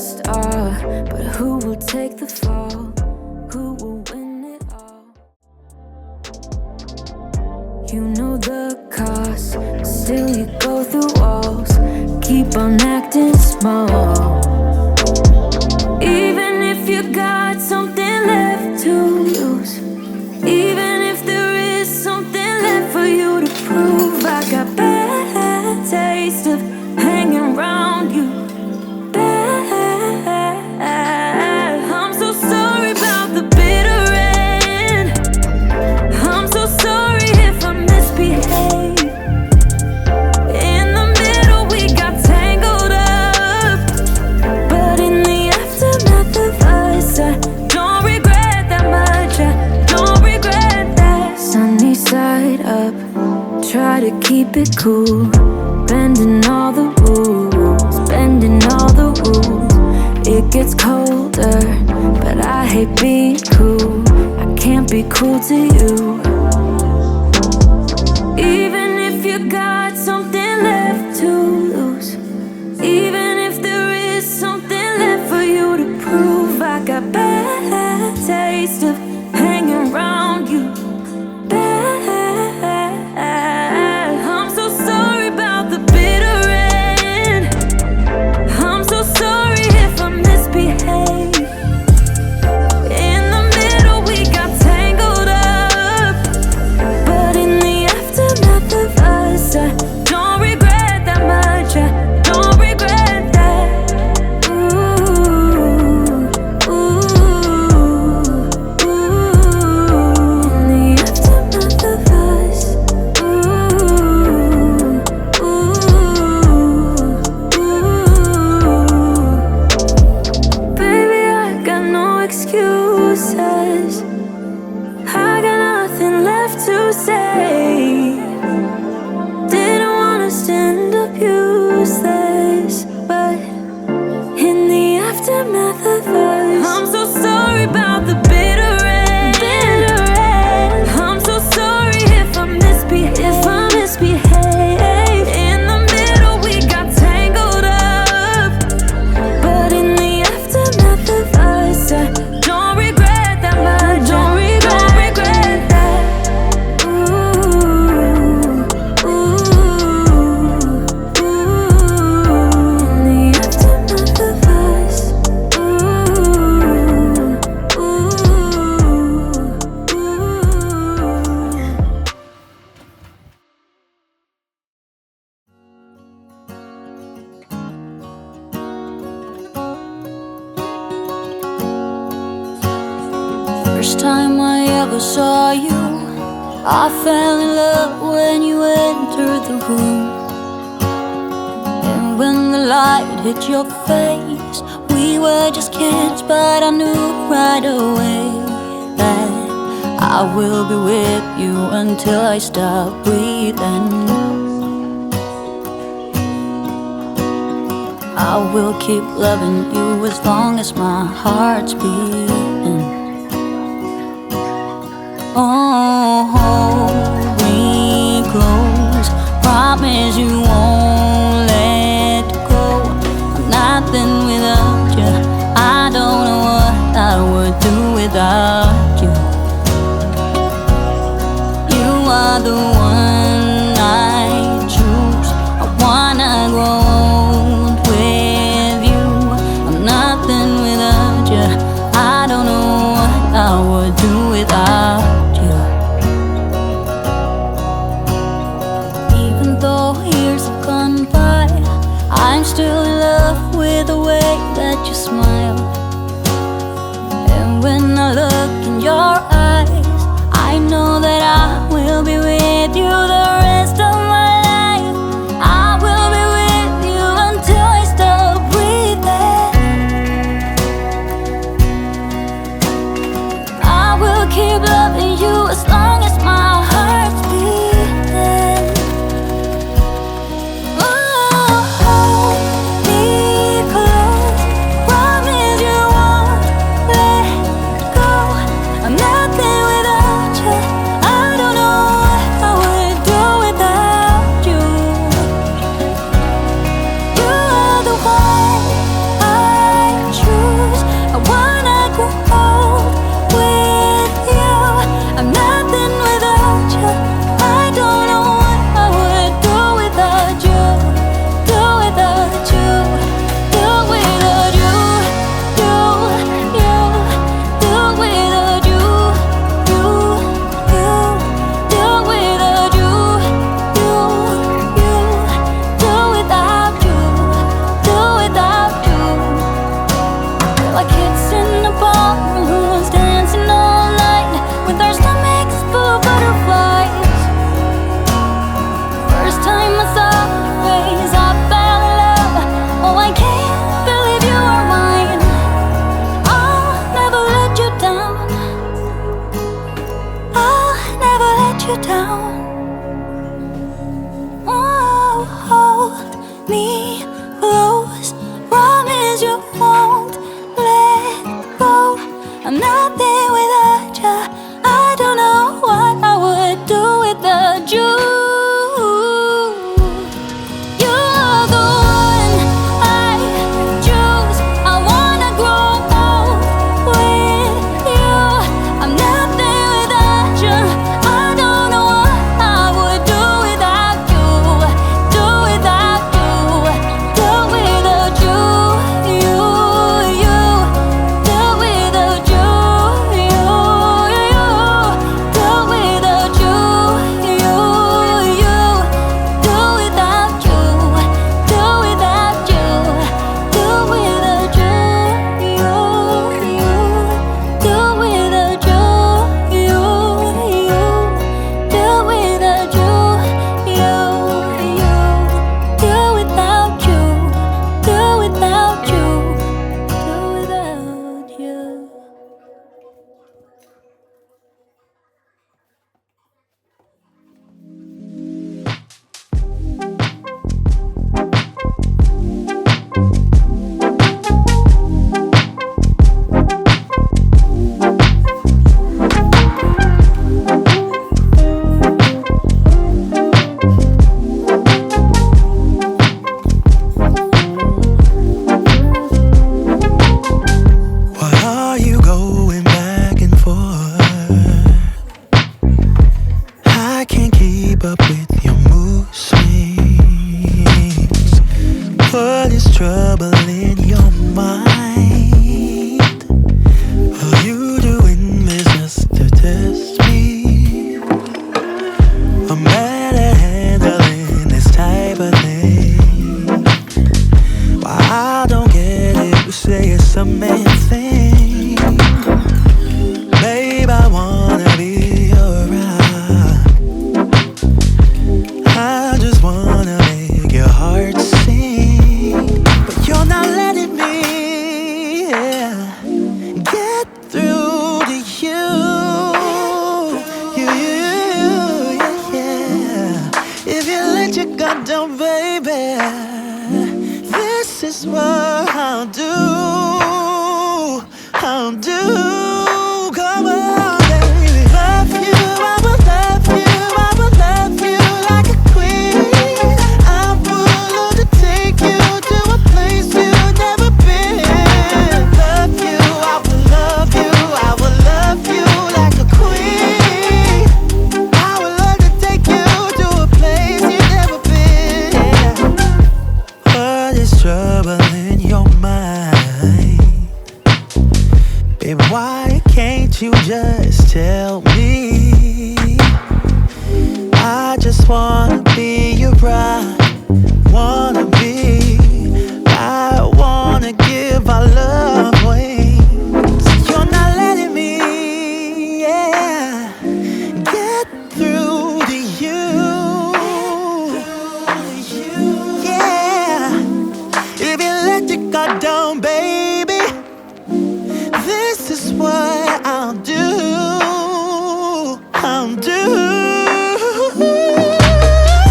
just are. But who will take the fall? Who will win it all? You know the cost, still you go through walls. Keep on acting small. Even if you got something left to lose, even if there is something left for you to prove, I got bad taste of hanging around you. Bad. I'm so sorry about the bitter end. I'm so sorry if I misbehave. In the middle we got tangled up, but in the aftermath of us, I don't regret that much. I don't regret that. Sunny side up, try to keep it cool. Bending all the rules, bending all the rules. It gets colder, but I hate being cool. I can't be cool to you. Even if you got something left to lose, even if there is something left for you to prove, I got bad taste of hanging around you. I'm so sorry about the bitter end. I'm so sorry if I misbehave. In the middle we got tangled up, but in the aftermath of us, I don't regret that much. I don't regret that. Ooh, ooh, ooh. In the aftermath of us. Baby, I got no excuses. I got nothing left to say. Didn't wanna stand up useless, but in the aftermath of us, I'm so sorry about the bitter end. I'm so sorry if I misbehave. In the middle we got tangled up, but in the aftermath of us, I don't regret that much. Don't regret that. Ooh, ooh, ooh. In the aftermath of us. Ooh, ooh, ooh. First time I ever saw you, I fell in love when you entered the room. And when the light hit your face, we were just kids, but I knew right away that I will be with you until I stop breathing. I will keep loving you as long as my heart's beating. Oh, hold me close, promise you won't let go. I'm nothing without you, I don't know what I would do without you. You are the one I choose, I wanna grow old with you. I'm nothing without you, I don't know what I would do without you. Even though years have gone by, I'm still in love with the way that you smile. And when I look in your eyes, I know that I will be with you the rest of my life. I will be with you until I stop breathing. I will keep loving you as long as my heart's beating. Oh, hold me close, promise trouble in your mind? Are you doing this just to test me? I'm bad at handling this type of thing. Why I don't get it, you say it's a man thing. Babe, I wanna be around. I just wanna make your heart sing, but you're not letting me get through to you. If you let your guard down, baby, this is what I'll do. I'll do. Come on, baby. Love you, I will love you, I will love you like a queen. I will love to take you to a place you've never been. Love you, I will love you, I will love you like a queen. I would love to take you to a place you've never been. What is trouble in your mind? Babe, why can't you just tell me? I just wanna be your bride. Wanna be. I wanna give our love wings. You're not letting me, get through to you. Yeah. If you let your guard down, baby, this is what I'll do. I'll do.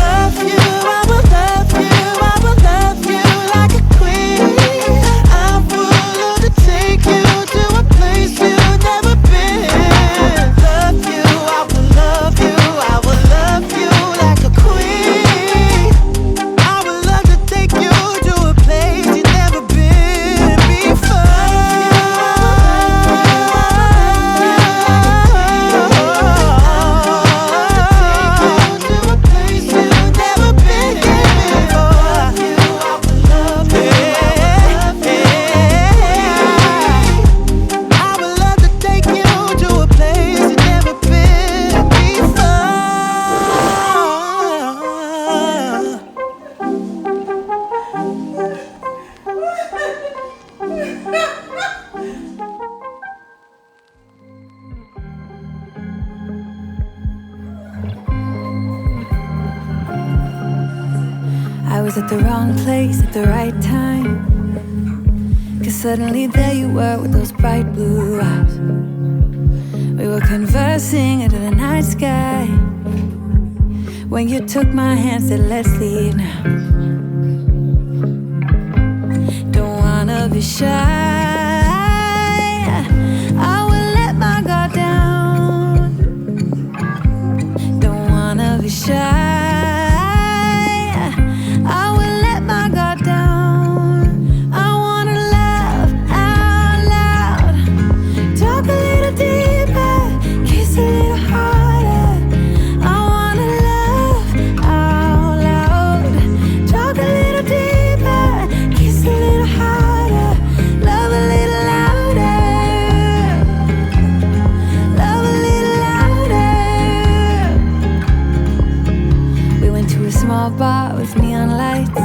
Love you, I will love you, I will love you like a queen. I would love to take you to a place you've never been. Love you, I will love you, I will love you like a queen. I would love to take you to a place you've never been before. I was at the wrong place at the right time, 'cause suddenly there you were with those bright blue eyes. We were conversing under the night sky, when you took my hand, said let's leave now. Don't wanna be shy, I will let my guard down. Don't wanna be shy, bar with neon lights,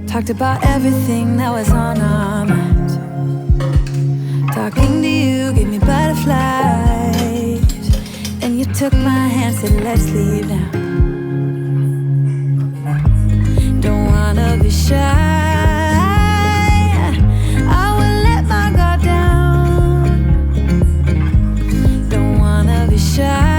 talked about everything that was on our minds. Talking to you gave me butterflies, and you took my hand, said let's leave now. Don't wanna be shy, I will let my guard down. Don't wanna be shy,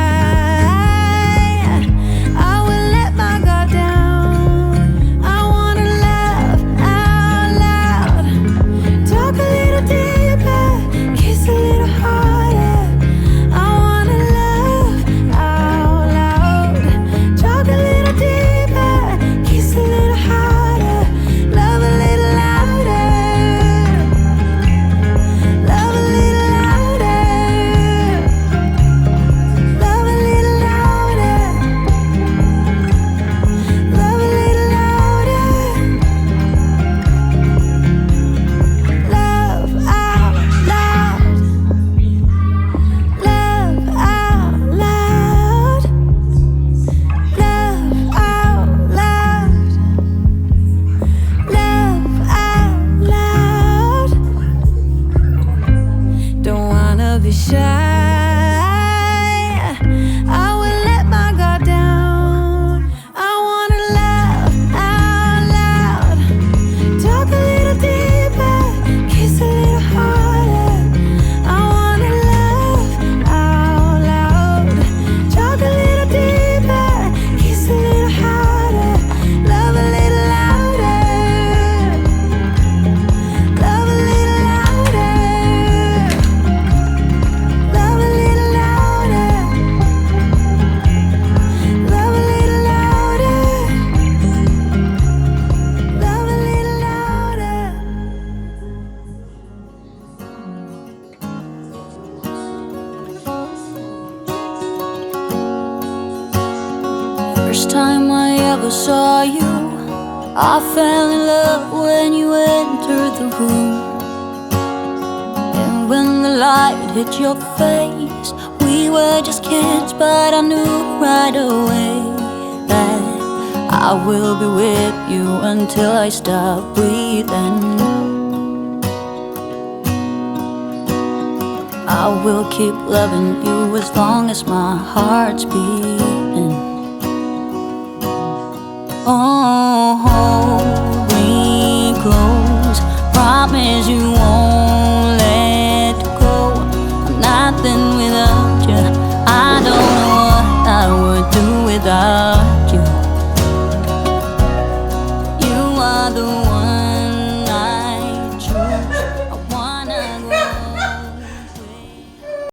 never saw you. I fell in love when you entered the room. And when the light hit your face, we were just kids, but I knew right away that I will be with you until I stop breathing. I will keep loving you as long as my heart's beating. Oh, hold me close, promise you